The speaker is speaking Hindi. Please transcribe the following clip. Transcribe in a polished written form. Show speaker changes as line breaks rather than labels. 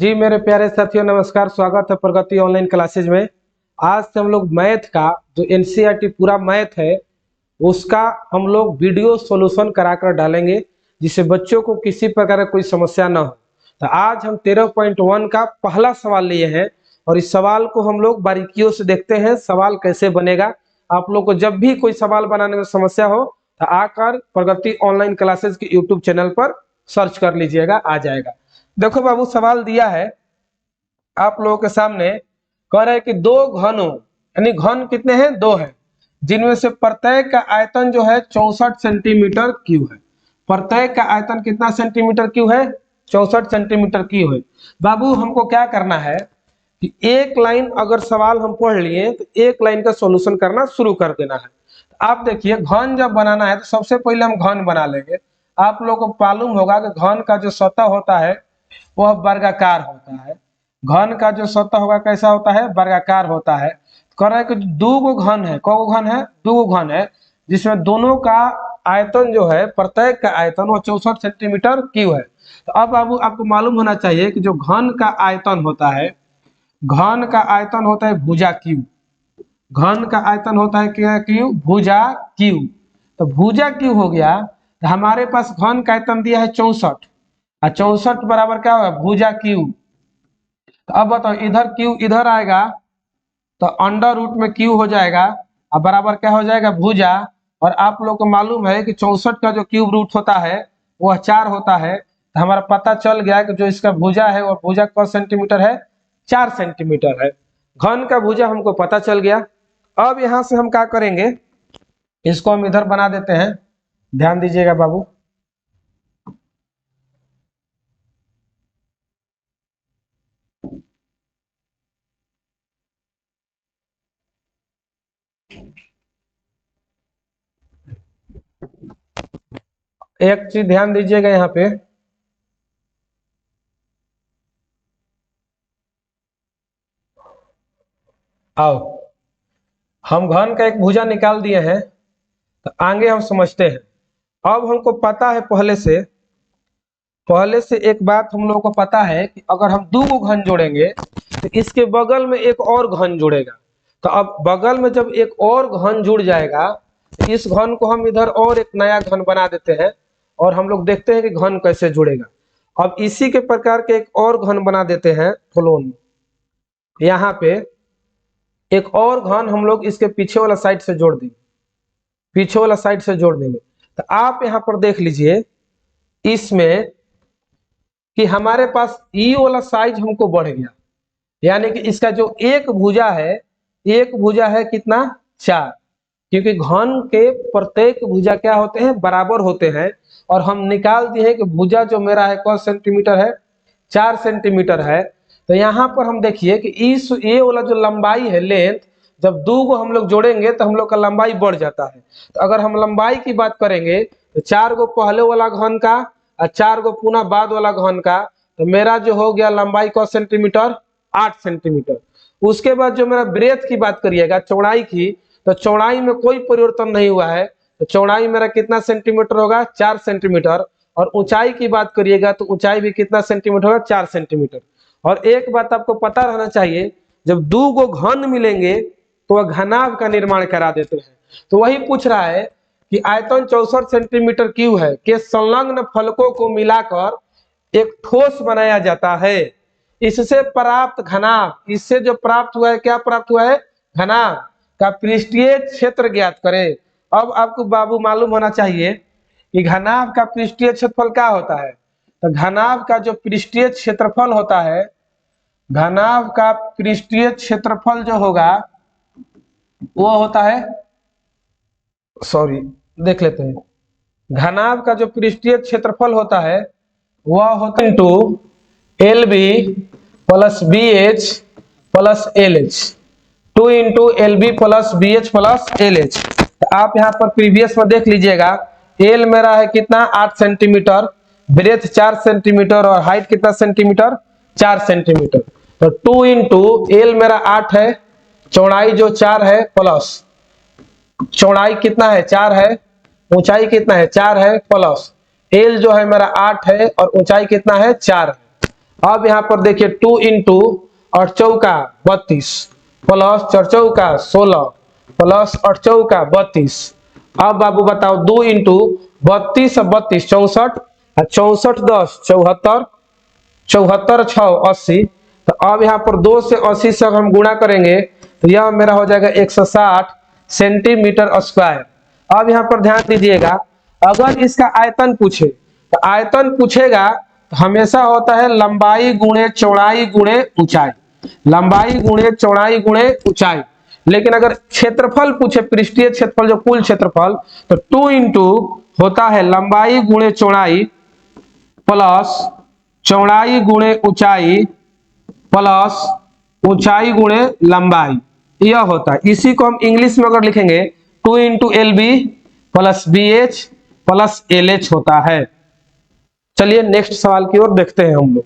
जी मेरे प्यारे साथियों, नमस्कार। स्वागत है प्रगति ऑनलाइन क्लासेज में। आज से हम लोग मैथ का जो एनसीईआरटी पूरा मैथ है उसका हम लोग वीडियो सॉल्यूशन कराकर डालेंगे, जिससे बच्चों को किसी प्रकार का कोई समस्या ना हो। तो आज हम 13.1 का पहला सवाल लिए हैं और इस सवाल को हम लोग बारीकियों से देखते हैं सवाल कैसे बनेगा। आप लोग को जब भी कोई सवाल बनाने में समस्या हो तो आकर प्रगति ऑनलाइन क्लासेज के यूट्यूब चैनल पर सर्च कर लीजिएगा, आ जाएगा। देखो बाबू, सवाल दिया है आप लोगों के सामने। कह रहे हैं कि दो घनों, यानी घन कितने हैं? दो हैं, जिनमें से प्रत्येक का आयतन जो है 64 सेंटीमीटर क्यूब है। प्रत्येक का आयतन कितना सेंटीमीटर क्यूब है? 64 सेंटीमीटर क्यूब है। बाबू हमको क्या करना है कि एक लाइन अगर सवाल हम पढ़ लिए तो एक लाइन का सॉल्यूशन करना शुरू कर देना है। आप देखिए, घन जब बनाना है तो सबसे पहले हम घन बना लेंगे। आप लोगों को मालूम होगा कि घन का जो सतह होता है वह वर्गाकार होता है। घन का जो सतह होगा कैसा होता है? वर्गाकार होता है। कह रहा है कि दो गो घन है। कौ घन है? दो गो घन है, जिसमें दोनों का आयतन जो है, प्रत्येक का आयतन वो 64 सेंटीमीटर क्यूब है। तो अब बाबू आपको मालूम होना चाहिए कि जो घन का आयतन होता है, घन का आयतन होता है भुजा क्यूब। घन का आयतन होता है क्या? क्यूब, भुजा क्यूब। तो भुजा क्यूब हो गया। तो हमारे पास घन का आयतन दिया है 64 और 64 बराबर क्या होगा? भुजा क्यूब। तो अब बताओ, इधर क्यूब इधर आएगा तो अंडर रूट में क्यूब हो जाएगा और बराबर क्या हो जाएगा? भुजा। और आप लोग को मालूम है कि 64 का जो क्यूब रूट होता है वह 4 होता है। तो हमारा पता चल गया कि जो इसका भुजा है वह भुजा क सेंटीमीटर है? 4 सेंटीमीटर है। घन का भुजा हमको पता चल गया। अब यहां से हम क्या करेंगे, इसको हम इधर बना देते हैं। ध्यान दीजिएगा बाबू। एक चीज ध्यान दीजिएगा यहाँ पे, आओ हम घन का एक भुजा निकाल दिए हैं। तो आगे हम समझते हैं। अब हमको पता है पहले से एक बात हम लोगों को पता है कि अगर हम दो घन जोड़ेंगे तो इसके बगल में एक और घन जुड़ेगा। तो अब बगल में जब एक और घन जुड़ जाएगा तो इस घन को हम इधर और एक नया घन बना देते हैं और हम लोग देखते हैं कि घन कैसे जुड़ेगा। अब इसी के प्रकार के एक और घन बना देते हैं। फुलोन यहाँ पे एक और घन हम लोग इसके पीछे वाला साइड से जोड़ देंगे, पीछे वाला साइड से जोड़ देंगे। तो आप यहाँ पर देख लीजिए इसमें कि हमारे पास ई वाला साइज हमको बढ़ गया, यानी कि इसका जो एक भुजा है, एक भुजा है कितना? 4। क्योंकि घन के प्रत्येक भुजा क्या होते हैं? बराबर होते हैं। और हम निकाल दिए हैं कि भुजा जो मेरा है कौन सेंटीमीटर है? 4 सेंटीमीटर है। तो यहाँ पर हम देखिए कि इस ये वाला जो लंबाई है, लेंथ, जब दो को हम लोग जोड़ेंगे तो हम लोग का लंबाई बढ़ जाता है। तो अगर हम लंबाई की बात करेंगे तो 4 गो पहले वाला घन का और 4 गो पुनः बाद वाला घन का, तो मेरा जो हो गया लंबाई कौन सेंटीमीटर? 8 सेंटीमीटर। उसके बाद जो मेरा ब्रेथ की बात करिएगा, चौड़ाई की, तो चौड़ाई में कोई परिवर्तन नहीं हुआ है। तो चौड़ाई मेरा कितना सेंटीमीटर होगा? 4 सेंटीमीटर। और ऊंचाई की बात करिएगा तो ऊंचाई भी कितना सेंटीमीटर होगा? 4 सेंटीमीटर। और एक बात आपको पता रहना चाहिए, जब दो गो घन मिलेंगे तो वह घनाभ का निर्माण करा देते हैं। तो वही पूछ रहा है कि आयतन 64 सेंटीमीटर क्यूब है के संलग्न फलकों को मिलाकर एक ठोस बनाया जाता है। इससे प्राप्त घनाभ, इससे जो प्राप्त हुआ है, क्या प्राप्त हुआ है? घनाभ का पृष्ठीय क्षेत्र ज्ञात करें। अब आपको बाबू मालूम होना चाहिए कि घनाभ का पृष्ठीय क्षेत्रफल क्या होता है। तो घनाभ का जो पृष्ठीय क्षेत्रफल होता है, घनाभ का पृष्ठीय क्षेत्रफल जो होगा वो होता है, सॉरी देख लेते हैं। घनाभ का जो पृष्ठीय क्षेत्रफल होता है वह होता है into L B plus B H plus L H, 2 into L B plus B H plus L H. आप यहाँ पर प्रीवियस में देख लीजिएगा, एल मेरा है कितना? 8 सेंटीमीटर, ब्रेथ 4 सेंटीमीटर और हाइट कितना सेंटीमीटर? 4 सेंटीमीटर। तो 2 इंटू एल मेरा 8 है, चौड़ाई जो 4 है, प्लस चौड़ाई कितना है? 4 है, ऊंचाई कितना है? 4 है, प्लस एल जो है मेरा 8 है और ऊंचाई कितना है? 4 है। अब यहाँ पर देखिए 2 इंटू और चौका 32 प्लस चार चौका 16 प्लस 8 चौका 32। अब बाबू बताओ 2 इंटू 32 32 64 64 10 74 74 6 80। तो अब यहाँ पर 2 से 80 से हम गुणा करेंगे तो यह मेरा हो जाएगा 160 सेंटीमीटर स्क्वायर। अब यहाँ पर ध्यान दीजिएगा, अगर इसका आयतन पूछे तो आयतन पूछेगा तो हमेशा होता है लंबाई गुणे चौड़ाई गुणे ऊंचाई, लंबाई गुणे चौड़ाई गुणे ऊंचाई। लेकिन अगर क्षेत्रफल पूछे, पृष्ठीय क्षेत्रफल जो कुल क्षेत्रफल, तो 2 इंटू होता है लंबाई गुणे चौड़ाई प्लस चौड़ाई गुणे ऊंचाई प्लस ऊंचाई गुणे लंबाई, यह होता है। इसी को हम इंग्लिश में अगर लिखेंगे 2 into L B plus B H plus L H होता है। चलिए नेक्स्ट सवाल की ओर देखते हैं हम लोग।